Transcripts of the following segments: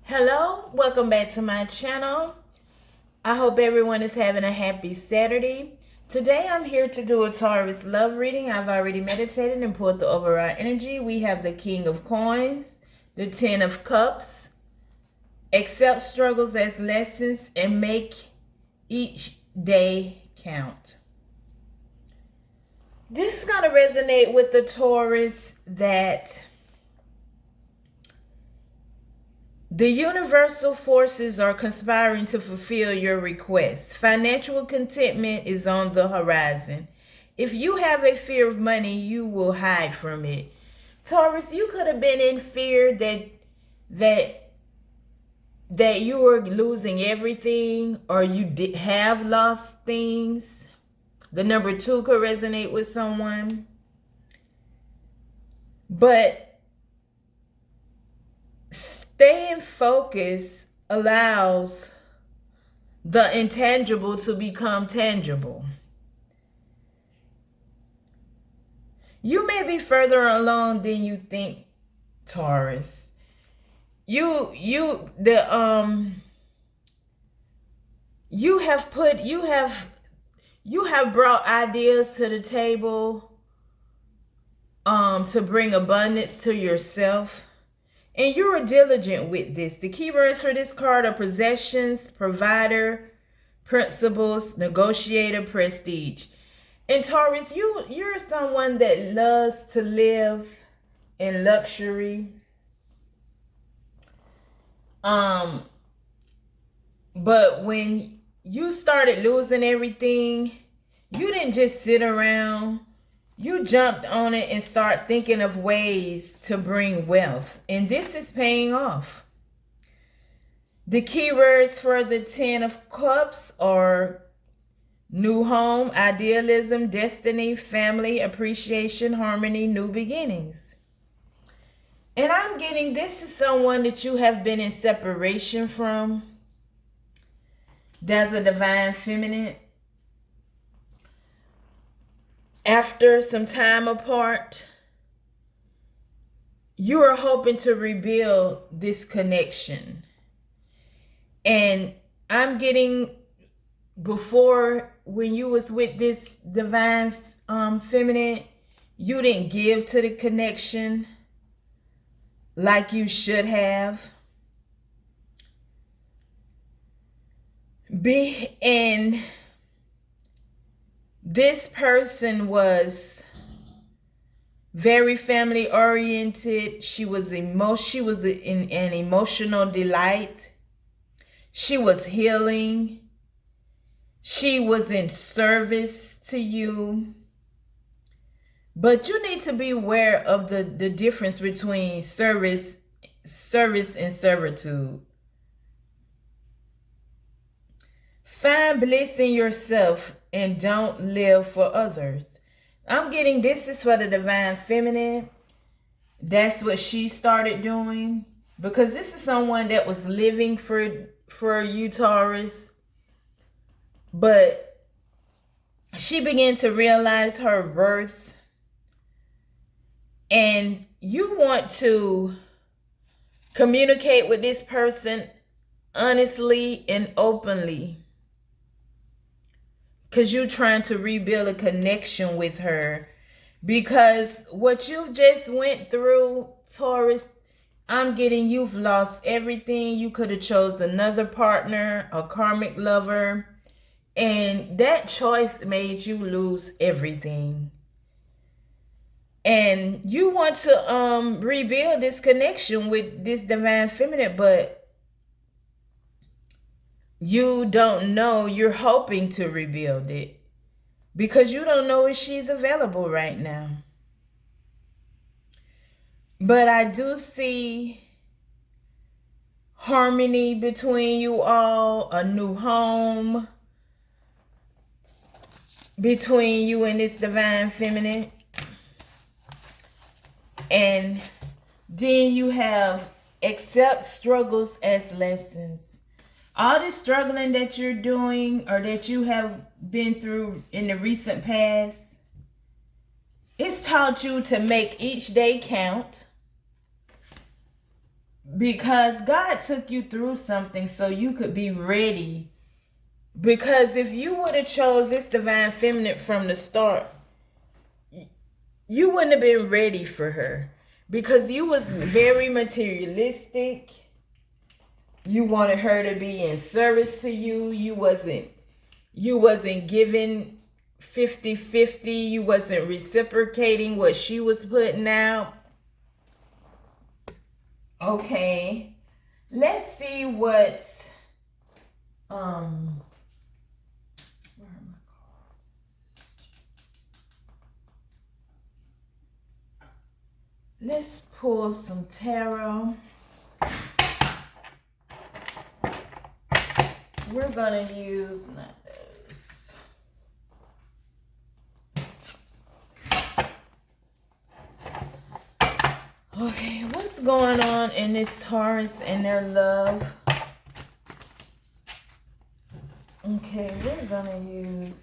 Hello, welcome back to my channel. I hope everyone is having a happy Saturday. Today I'm here to do a Taurus love reading. I've already meditated and pulled the overall energy. We have the King of Coins, the Ten of Cups. Accept struggles as lessons and make each day count. This is going to resonate with the Taurus that the universal forces are conspiring to fulfill your requests. Financial contentment is on the horizon. If you have a fear of money, you will hide from it. Taurus, you could have been in fear that you were losing everything, or you have lost things. The number 2 could resonate with someone. But staying focused allows the intangible to become tangible. You may be further along than you think, Taurus. You have brought ideas to the table to bring abundance to yourself. And you are diligent with this. The keywords for this card are possessions, provider, principles, negotiator, prestige. And Taurus, you're someone that loves to live in luxury. But when you started losing everything, you didn't just sit around. You jumped on it and start thinking of ways to bring wealth. And this is paying off. The keywords for the 10 of Cups are new home, idealism, destiny, family, appreciation, harmony, new beginnings. And I'm getting this is someone that you have been in separation from. There's a divine feminine. After some time apart, you are hoping to rebuild this connection. And I'm getting, before, when you was with this divine feminine, you didn't give to the connection like you should have. And this person was very family oriented. She was an emotional delight. She was healing. She was in service to you. But you need to be aware of the difference between service and servitude. Find bliss in yourself and don't live for others. I'm getting this is for the divine feminine. That's what she started doing. Because this is someone that was living for you, Taurus. But she began to realize her worth. And you want to communicate with this person honestly and openly. Because you're trying to rebuild a connection with her. Because what you've just went through, Taurus, I'm getting you've lost everything. You could have chose another partner, a karmic lover. And that choice made you lose everything. And you want to rebuild this connection with this divine feminine, but you don't know. You're hoping to rebuild it because you don't know if she's available right now. But I do see harmony between you all, a new home between you and this divine feminine. And then you have accept struggles as lessons. All this struggling that you're doing or that you have been through in the recent past, it's taught you to make each day count. Because God took you through something so you could be ready. Because if you would have chose this divine feminine from the start, you wouldn't have been ready for her. Because you was very materialistic. You wanted her to be in service to you. You wasn't giving 50-50. You wasn't reciprocating what she was putting out. Okay. Let's see what where are my cards? Let's pull some tarot. We're gonna use not those. Okay, what's going on in this Taurus and their love? Okay, we're gonna use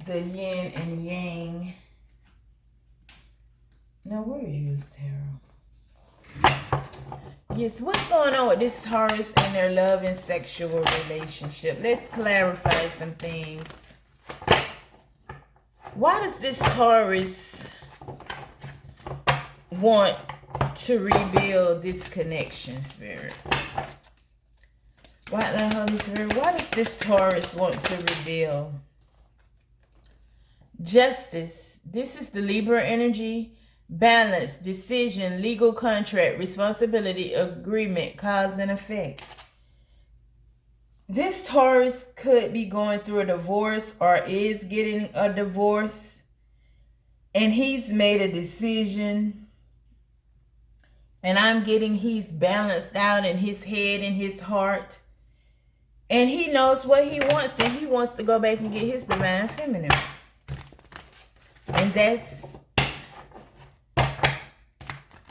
the yin and yang. Now we'll use tarot. Yes, what's going on with this Taurus and their love and sexual relationship? Let's clarify some things. Why does this Taurus want to rebuild this connection, Spirit? Why does this Taurus want to rebuild? Justice. This is the Libra energy. Balance, decision, legal contract, responsibility, agreement, cause and effect. This Taurus could be going through a divorce or is getting a divorce. And he's made a decision. And I'm getting he's balanced out in his head and his heart. And he knows what he wants. And he wants to go back and get his divine feminine. And that's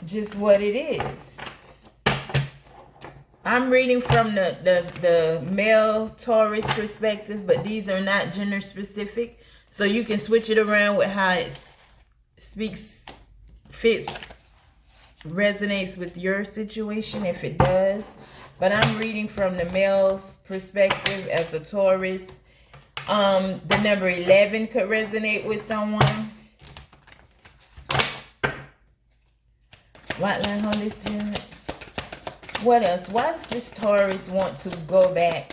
just what it is. I'm reading from the male Taurus perspective, but these are not gender specific. So you can switch it around with how it fits, resonates with your situation if it does. But I'm reading from the male's perspective as a Taurus. The number 11 could resonate with someone. White line, Holy Spirit. What else? Why does this Taurus want to go back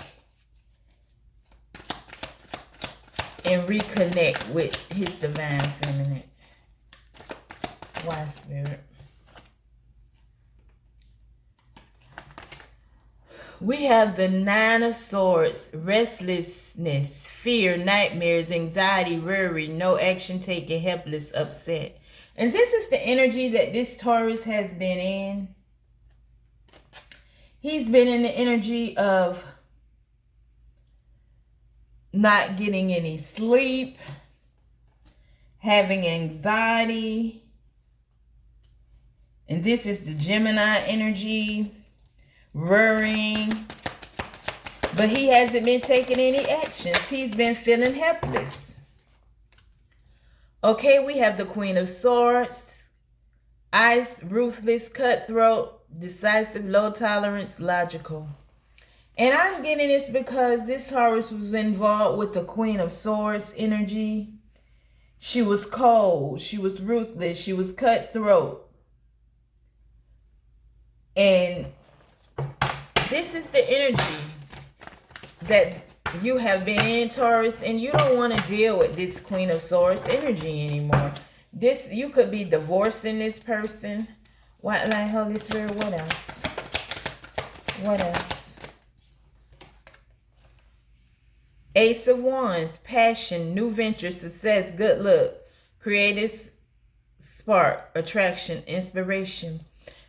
and reconnect with his divine feminine? Why, Spirit? We have the Nine of Swords, restlessness, fear, nightmares, anxiety, worry, no action taken, helpless, upset. And this is the energy that this Taurus has been in. He's been in the energy of not getting any sleep, having anxiety. And this is the Gemini energy, worrying. But he hasn't been taking any actions. He's been feeling helpless. Okay, we have the Queen of Swords, ice, ruthless, cutthroat, decisive, low tolerance, logical. And I'm getting this because this Taurus was involved with the Queen of Swords energy. She was cold, she was ruthless, she was cutthroat. And this is the energy that you have been in, Taurus, and you don't want to deal with this Queen of Swords energy anymore. You could be divorcing this person. White light, Holy Spirit, what else? What else? Ace of Wands, passion, new venture, success, good luck, creative spark, attraction, inspiration.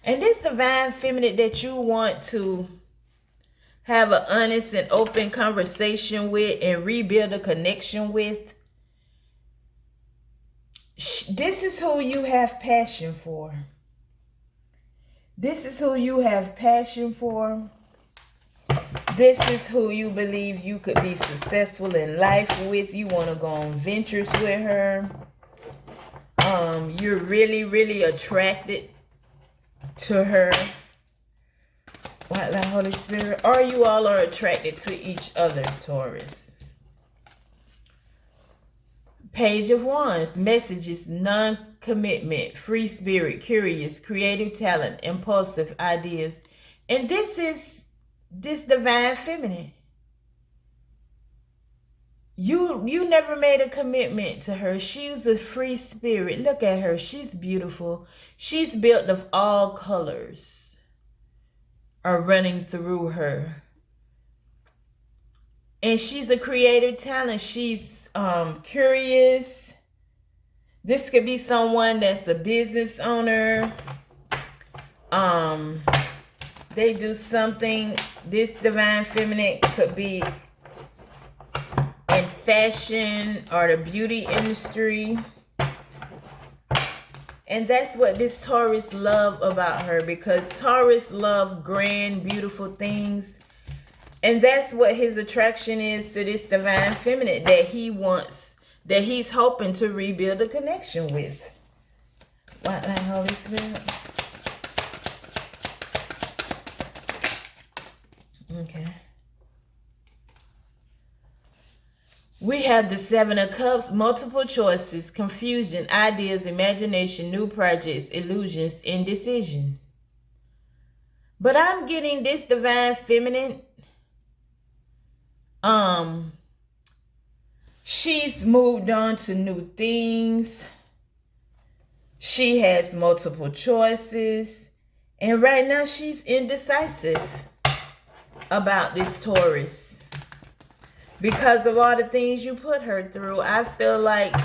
And this divine feminine that you want to have an honest and open conversation with and rebuild a connection with. This is who you have passion for. This is who you have passion for. This is who you believe you could be successful in life with. You want to go on ventures with her. You're really, really attracted to her. White light, Holy Spirit. Or you all are attracted to each other, Taurus. Page of Wands. Messages, non-commitment, free spirit, curious, creative talent, impulsive ideas. And this is this divine feminine. You never made a commitment to her. She's a free spirit. Look at her. She's beautiful. She's built of all colors are running through her. And she's a creative talent. She's curious. This could be someone that's a business owner. They do something. This divine feminine could be in fashion or the beauty industry. And that's what this Taurus love about her, because Taurus love grand, beautiful things. And that's what his attraction is to this divine feminine that he wants, that he's hoping to rebuild a connection with. White light, Holy Spirit. Okay. We have the Seven of Cups, multiple choices, confusion, ideas, imagination, new projects, illusions, indecision. But I'm getting this divine feminine. She's moved on to new things. She has multiple choices. And right now she's indecisive about this Taurus. Because of all the things you put her through, I feel like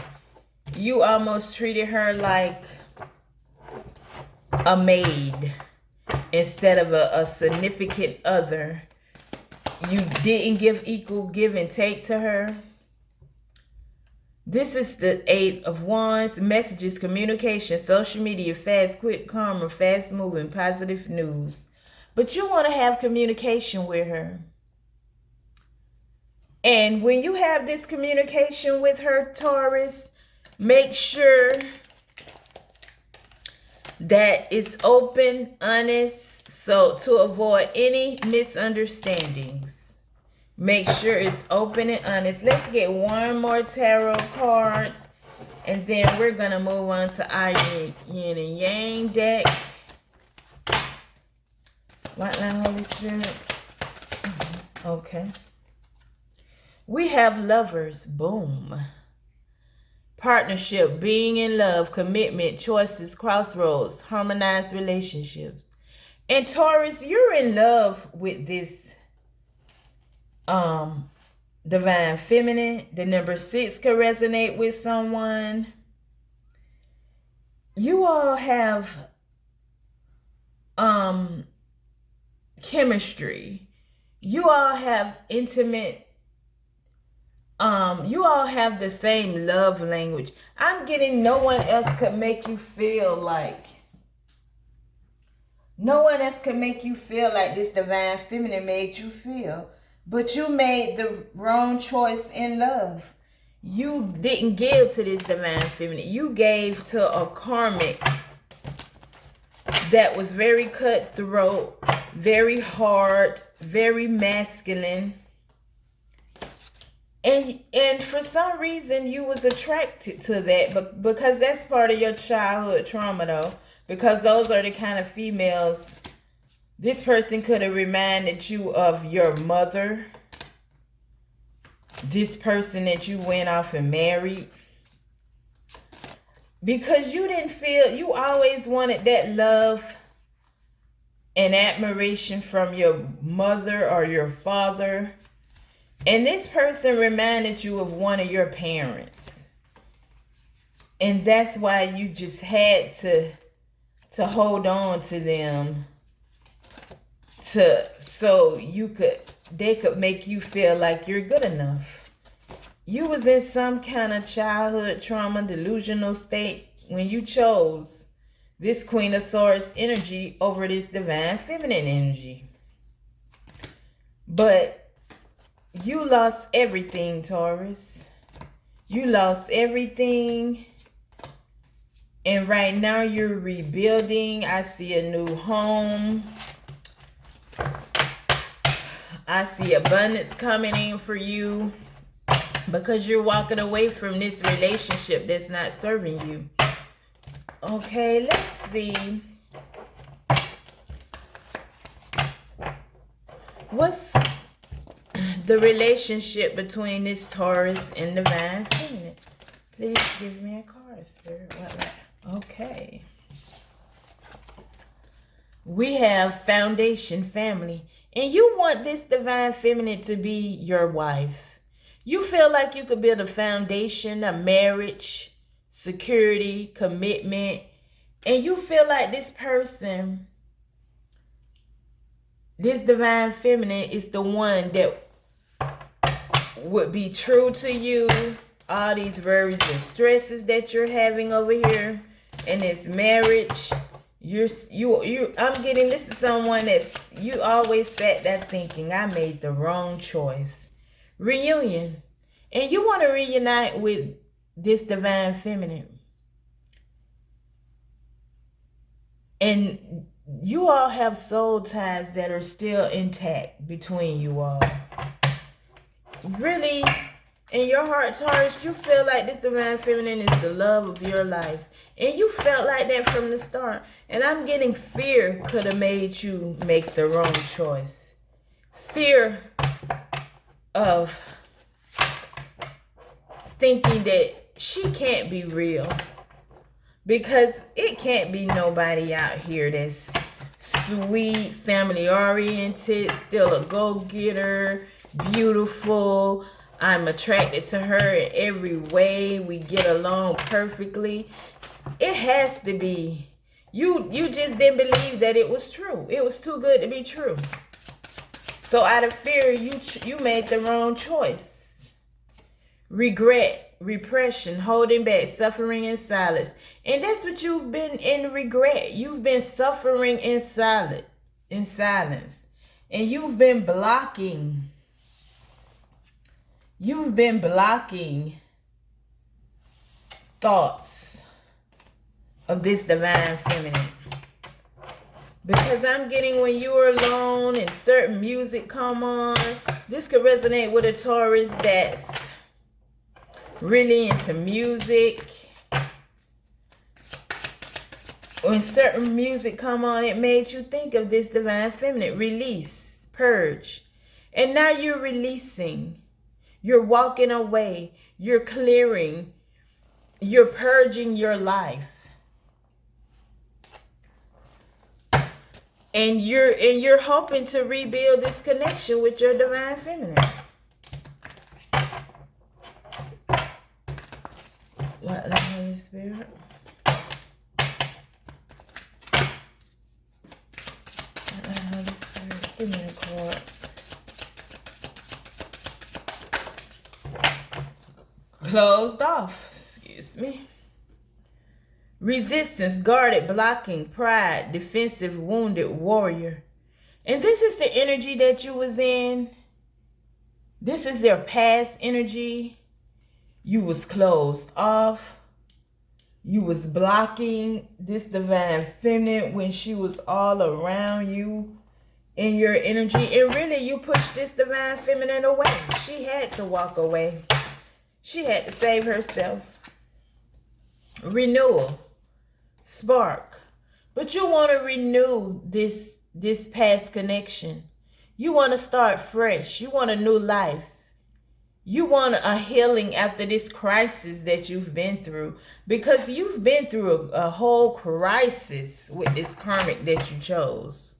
you almost treated her like a maid instead of a significant other. You didn't give equal give and take to her. This is the Eight of Wands. Messages, communication, social media, fast, quick, karma, fast moving, positive news. But you want to have communication with her. And when you have this communication with her, Taurus, make sure that it's open, honest, so to avoid any misunderstandings. Make sure it's open and honest. Let's get one more tarot cards, and then we're going to move on to our yin and yang deck. White light, Holy Spirit. Okay. We have Lovers, boom. Partnership, being in love, commitment, choices, crossroads, harmonized relationships. And Taurus, you're in love with this divine feminine. The number 6 could resonate with someone. You all have chemistry. You all have intimate. You all have the same love language. I'm getting no one else could make you feel like. No one else could make you feel like this divine feminine made you feel. But you made the wrong choice in love. You didn't give to this divine feminine. You gave to a karmic that was very cutthroat, very hard, very masculine. And for some reason you was attracted to that, but because that's part of your childhood trauma though, because those are the kind of females. This person could have reminded you of your mother. This person that you went off and married. Because you didn't feel, you always wanted that love and admiration from your mother or your father. And this person reminded you of one of your parents. And that's why you just had to hold on to them so they could make you feel like you're good enough. You was in some kind of childhood trauma, delusional state when you chose this Queen of Swords energy over this divine feminine energy. But you lost everything, Taurus. You lost everything. And right now you're rebuilding. I see a new home. I see abundance coming in for you because you're walking away from this relationship that's not serving you. Okay, let's see. What's the relationship between this Taurus and Divine Feminine? Please give me a card, Spirit. Okay. We have foundation family. And you want this Divine Feminine to be your wife. You feel like you could build a foundation, a marriage, security, commitment. And you feel like this person, this Divine Feminine, is the one that would be true to you. All these worries and stresses that you're having over here in this marriage. I'm getting this is someone that's, you always sat there thinking, I made the wrong choice. Reunion. And you want to reunite with this Divine Feminine. And you all have soul ties that are still intact between you all. Really, in your heart, Taurus, you feel like this Divine Feminine is the love of your life. And you felt like that from the start. And I'm getting fear could have made you make the wrong choice. Fear of thinking that she can't be real. Because it can't be nobody out here that's sweet, family-oriented, still a go-getter, beautiful. I'm attracted to her in every way. We get along perfectly. It has to be. You just didn't believe that it was true. It was too good to be true. So out of fear, you made the wrong choice. Regret, repression, holding back, suffering in silence. And that's what you've been in regret. You've been suffering in silence. And you've been blocking. You've been blocking thoughts of this Divine Feminine. Because I'm getting when you are alone and certain music come on, this could resonate with a Taurus that's really into music. When certain music come on, it made you think of this Divine Feminine. Release, purge. And now you're releasing. You're walking away. You're clearing. You're purging your life. And you're hoping to rebuild this connection with your Divine Feminine. What the Holy Spirit? What the Holy Spirit? Give me a card. Closed off. Excuse me. Resistance, guarded, blocking, pride, defensive, wounded, warrior. And this is the energy that you was in. This is their past energy. You was closed off. You was blocking this Divine Feminine when she was all around you in your energy. And really, you pushed this Divine Feminine away. She had to walk away. She had to save herself. Renewal. Spark. But you want to renew this past connection. You want to start fresh. You want a new life. You want a healing after this crisis that you've been through. Because you've been through a whole crisis with this karmic that you chose.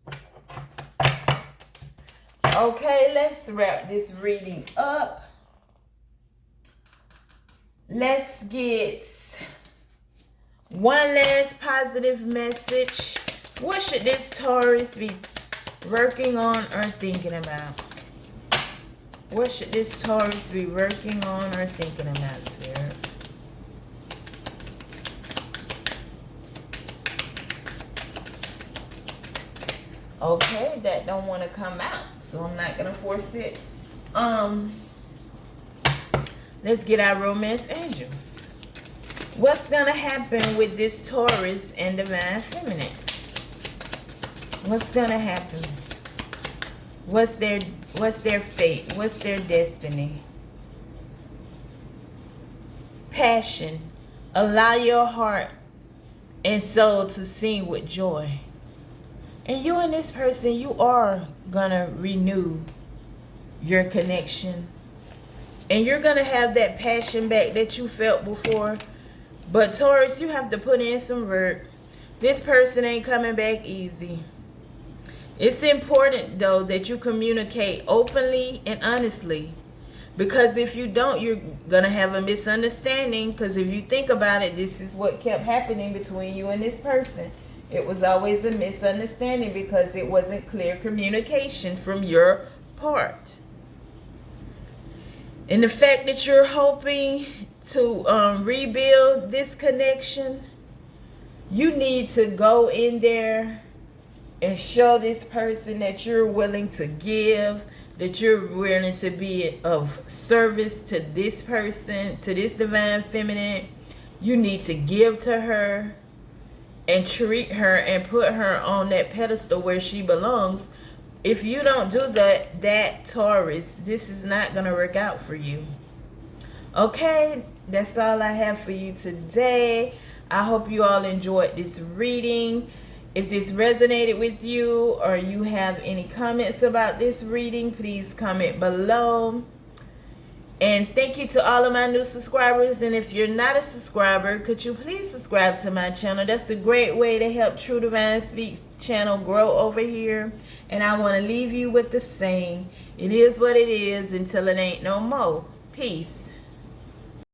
Okay, let's wrap this reading up. Let's get one last positive message. What should this Taurus be working on or thinking about? What should this Taurus be working on or thinking about, Spirit? Okay, that don't want to come out, so I'm not going to force it. Let's get our romance angels. What's gonna happen with this Taurus and Divine Feminine? What's gonna happen? What's their fate? What's their destiny? Passion. Allow your heart and soul to sing with joy. And you and this person, you are gonna renew your connection. And you're gonna have that passion back that you felt before. But Taurus, you have to put in some work. This person ain't coming back easy. It's important, though, that you communicate openly and honestly. Because if you don't, you're going to have a misunderstanding. Because if you think about it, this is what kept happening between you and this person. It was always a misunderstanding because it wasn't clear communication from your part. And the fact that you're hoping to rebuild this connection, you need to go in there and show this person that you're willing to give, that you're willing to be of service to this person, to this Divine Feminine. You need to give to her and treat her and put her on that pedestal where she belongs. If you don't do that Taurus, this is not going to work out for you. Okay, that's all I have for you today. I hope you all enjoyed this reading. If this resonated with you or you have any comments about this reading, please comment below. And thank you to all of my new subscribers. And if you're not a subscriber, could you please subscribe to my channel? That's a great way to help True Divine Speaks channel grow over here. And I want to leave you with the saying, it is what it is until it ain't no more. Peace.